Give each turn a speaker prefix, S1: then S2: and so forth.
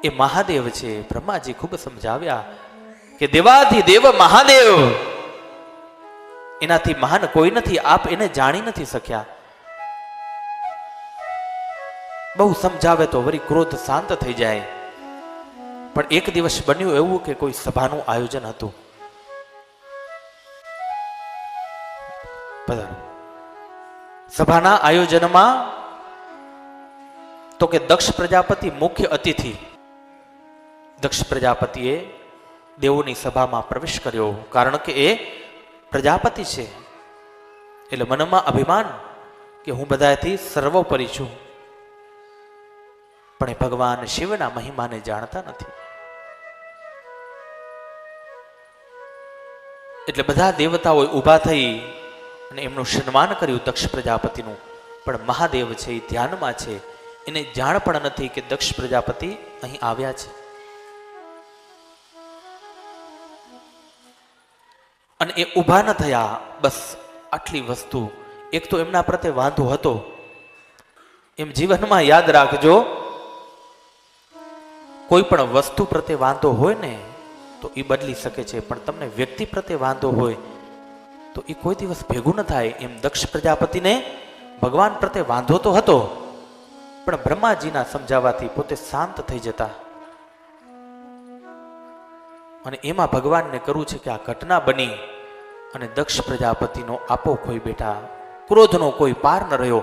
S1: એ મહાદેવ છે. બ્રહ્માજી ખૂબ સમજાવ્યા કે દેવાધિદેવ મહાદેવ, એનાથી મહાન કોઈ નથી, આપ એને જાણી નથી શક્યા. બહુ સમજાવે તો વળી ક્રોધ શાંત થઈ જાય. પણ એક દિવસ બન્યું એવું કે કોઈ સભાનું આયોજન હતું. સભાના આયોજનમાં તો કે દક્ષ પ્રજાપતિ મુખ્ય અતિથિ. દક્ષ પ્રજાપતિએ દેવોની સભામાં પ્રવેશ કર્યો, કારણ કે એ પ્રજાપતિ છે. એટલે મનમાં અભિમાન કે હું બધાથી સર્વોપરી છું. પણ એ ભગવાન શિવના મહિમાને જાણતા નથી. એટલે બધા દેવતાઓ ઊભા થઈ અને એમનું સન્માન કર્યું દક્ષ પ્રજાપતિનું. પણ મહાદેવ છે એ ધ્યાનમાં છે, એને જાણ પણ નથી કે દક્ષ પ્રજાપતિ અહીં આવ્યા છે. અને એ ઊભા ન થયા. બસ આટલી વસ્તુ. એક તો એમના પ્રત્યે વાંધો હતો. એમ જીવનમાં યાદ રાખજો, કોઈ પણ વસ્તુ પ્રત્યે વાંધો હોય ને તો એ બદલી શકે છે, પણ તમને વ્યક્તિ પ્રત્યે વાંધો હોય તો એ કોઈ દિવસ ભેગું ન થાય. એમ દક્ષ પ્રજાપતિને ભગવાન પ્રત્યે વાંધો તો હતો, પણ બ્રહ્માજીના સમજાવવાથી પોતે શાંત થઈ જતા. અને એમાં ભગવાનને કરવું છે કે આ ઘટના બની અને દક્ષ પ્રજાપતિનો આપો ખોઈ બેઠા. ક્રોધનો કોઈ પાર ન રહ્યો.